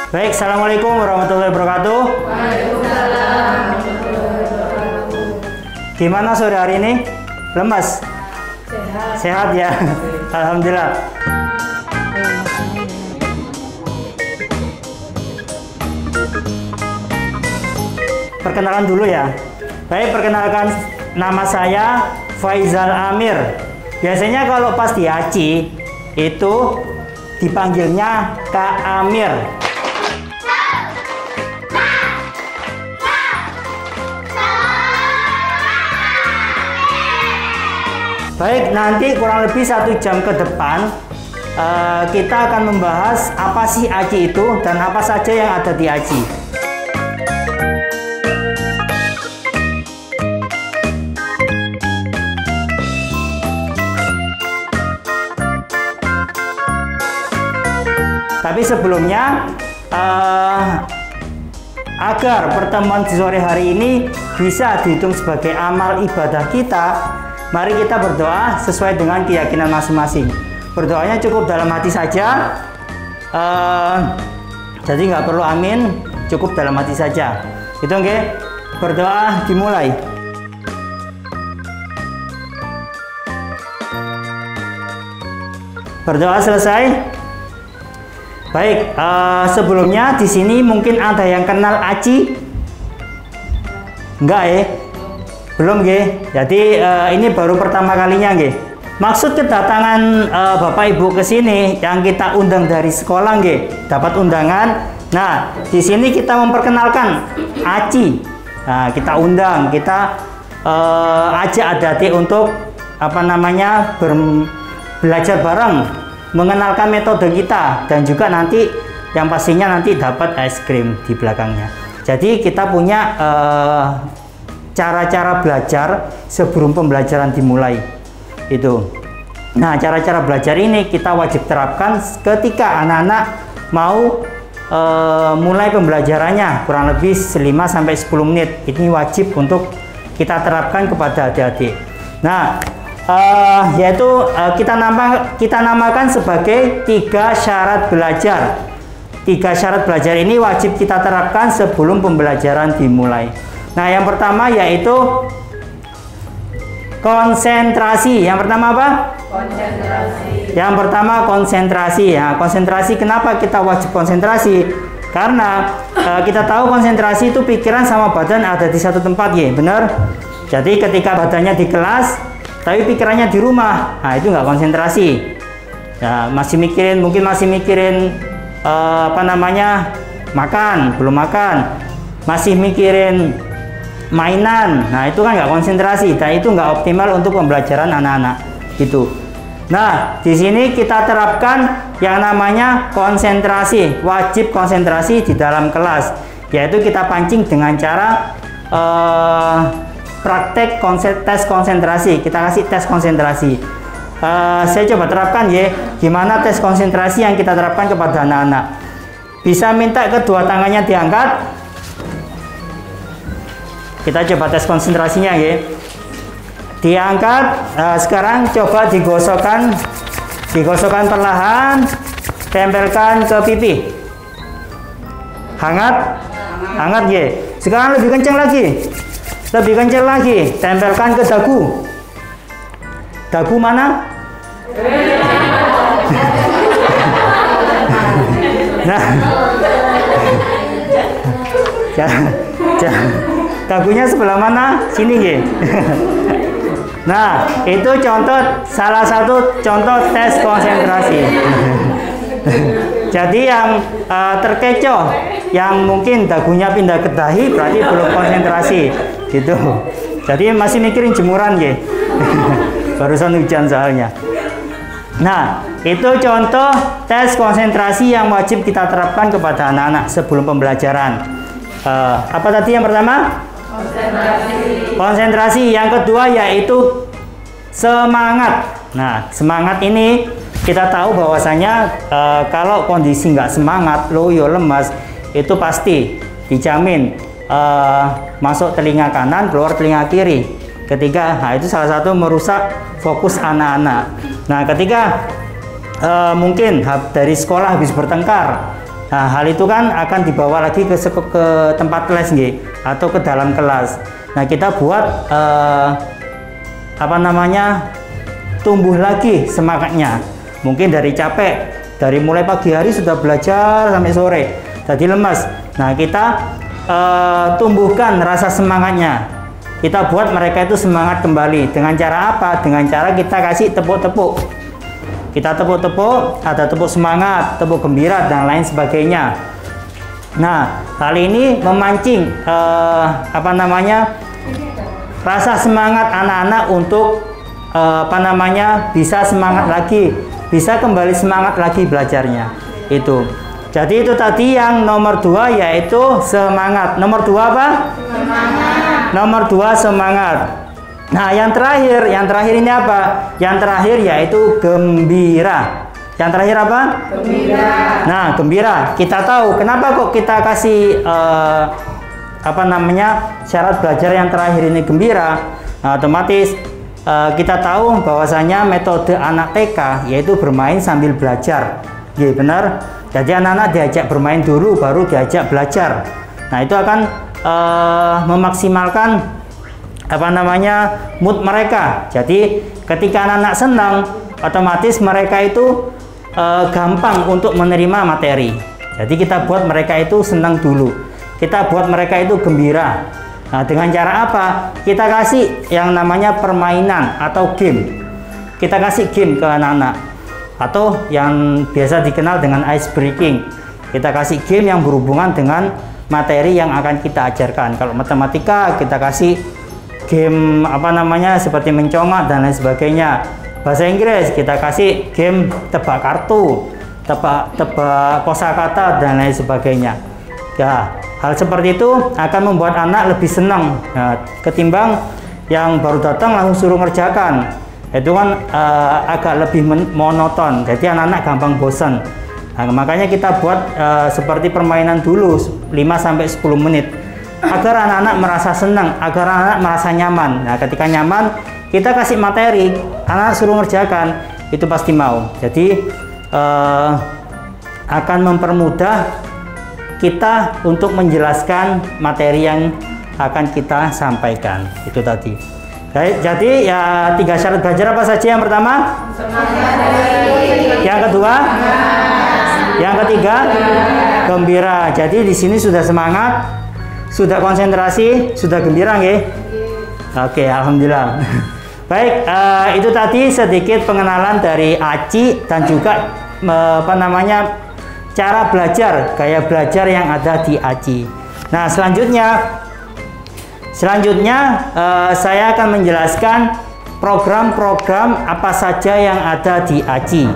Baik, assalamualaikum warahmatullahi wabarakatuh. Waalaikumsalam. Gimana sore hari ini? Lemas? Sehat. Sehat ya? Alhamdulillah. Perkenalkan dulu ya. Baik, perkenalkan, nama saya Faizal Amir. Biasanya kalau pas di Aci itu dipanggilnya Kak Amir. Baik, nanti kurang lebih 1 jam ke depan kita akan membahas apa sih Aci itu dan apa saja yang ada di Aci. Tapi sebelumnya, agar pertemuan di sore hari ini bisa dihitung sebagai amal ibadah kita, mari kita berdoa sesuai dengan keyakinan masing-masing. Berdoanya cukup dalam hati saja, jadi nggak perlu amin, cukup dalam hati saja. Itu oke? Berdoa dimulai. Berdoa selesai. Baik, sebelumnya di sini mungkin ada yang kenal Aci? Enggak ya? Belum ya? Jadi ini baru pertama kalinya ya. Maksud kedatangan Bapak Ibu ke sini yang kita undang dari sekolah ya, dapat undangan. Nah, di sini kita memperkenalkan Aci. Nah, kita undang, kita ajak adik-adik untuk belajar bareng, mengenalkan metode kita, dan juga nanti yang pastinya nanti dapat es krim di belakangnya. Jadi kita punya cara-cara belajar sebelum pembelajaran dimulai itu. Nah, cara-cara belajar ini kita wajib terapkan ketika anak-anak mau mulai pembelajarannya, kurang lebih 5-10 menit. Ini wajib untuk kita terapkan kepada adik-adik. Nah, yaitu kita namakan sebagai 3 syarat belajar. 3 syarat belajar ini wajib kita terapkan sebelum pembelajaran dimulai. Nah, yang pertama yaitu konsentrasi. Yang pertama apa? Konsentrasi. Yang pertama konsentrasi. Ya, konsentrasi, kenapa kita wajib konsentrasi? Karena kita tahu konsentrasi itu pikiran sama badan ada di satu tempat ya, benar? Jadi ketika badannya di kelas tapi pikirannya di rumah, nah itu nggak konsentrasi. Ya, mungkin masih mikirin makan, belum makan, masih mikirin mainan. Nah, itu kan nggak konsentrasi dan itu nggak optimal untuk pembelajaran anak-anak gitu. Nah, di sini kita terapkan yang namanya konsentrasi, wajib konsentrasi di dalam kelas, yaitu kita pancing dengan cara praktek tes konsentrasi. Kita kasih tes konsentrasi. Saya coba terapkan ya, gimana tes konsentrasi yang kita terapkan kepada anak-anak. Bisa minta kedua tangannya diangkat. Kita coba tes konsentrasinya ya. Diangkat. Sekarang coba digosokkan perlahan, tempelkan ke pipi. Hangat ya. Sekarang lebih kencang lagi, tempelkan ke dagu. Dagu mana? Nah, dagunya sebelah mana? Sini ya. Nah, itu salah satu contoh tes konsentrasi. Jadi yang terkecoh, yang mungkin dagunya pindah ke dahi, berarti belum konsentrasi gitu. Jadi masih mikirin jemuran ya. Barusan hujan soalnya. Nah, itu contoh tes konsentrasi yang wajib kita terapkan kepada anak-anak sebelum pembelajaran. Apa tadi yang pertama? Konsentrasi. Yang kedua yaitu semangat. Nah, semangat ini kita tahu bahwasanya kalau kondisi nggak semangat, loyo, lemas, itu pasti dijamin masuk telinga kanan, keluar telinga kiri. Ketika, nah itu salah satu merusak fokus anak-anak. Nah, ketika mungkin dari sekolah habis bertengkar, Nah, hal itu kan akan dibawa lagi ke tempat les nggih, atau ke dalam kelas. Nah, kita buat tumbuh lagi semangatnya. Mungkin dari capek, dari mulai pagi hari sudah belajar sampai sore, jadi lemas. Nah, kita tumbuhkan rasa semangatnya. Kita buat mereka itu semangat kembali. Dengan cara apa? Dengan cara kita kasih tepuk-tepuk. Kita tepuk-tepuk, ada tepuk semangat, tepuk gembira, dan lain sebagainya. Nah, hal ini memancing rasa semangat anak-anak untuk bisa semangat lagi, bisa kembali semangat lagi belajarnya. Itu. Jadi itu tadi yang nomor 2, yaitu semangat. Nomor 2 apa? Semangat. Nomor 2 semangat. Nah, yang terakhir ini apa? Yang terakhir yaitu gembira. Yang terakhir apa? Gembira. Nah, gembira. Kita tahu kenapa kok kita kasih syarat belajar yang terakhir ini gembira. Nah, otomatis kita tahu bahwasanya metode anak TK yaitu bermain sambil belajar. Iya, benar. Jadi anak-anak diajak bermain dulu, baru diajak belajar. Nah, itu akan memaksimalkan mood mereka. Jadi ketika anak-anak senang, otomatis mereka itu gampang untuk menerima materi. Jadi kita buat mereka itu senang dulu, kita buat mereka itu gembira. Nah, dengan cara apa? Kita kasih yang namanya permainan atau game. Kita kasih game ke anak-anak, atau yang biasa dikenal dengan ice breaking. Kita kasih game yang berhubungan dengan materi yang akan kita ajarkan. Kalau matematika, kita kasih game seperti mencongak dan lain sebagainya. Bahasa Inggris kita kasih game tebak kartu, tebak kosakata dan lain sebagainya. Ya, hal seperti itu akan membuat anak lebih senang, ketimbang yang baru datang langsung suruh ngerjakan. Itu kan agak lebih monoton, jadi anak-anak gampang bosan. Nah, makanya kita buat seperti permainan dulu 5-10 menit. Agar anak-anak merasa senang, agar anak-anak merasa nyaman. Nah, ketika nyaman, kita kasih materi, anak suruh ngerjakan, itu pasti mau. Jadi akan mempermudah kita untuk menjelaskan materi yang akan kita sampaikan. Itu tadi. Baik, jadi ya 3 syarat belajar apa saja? Yang pertama? Semangat. Yang kedua? Semangat. Yang ketiga? Gembira. Jadi di sini sudah semangat, sudah konsentrasi, sudah gembira nggih? Oke, alhamdulillah. Baik, itu tadi sedikit pengenalan dari ACI dan juga cara belajar, gaya belajar yang ada di ACI. Nah, selanjutnya saya akan menjelaskan program-program apa saja yang ada di ACI.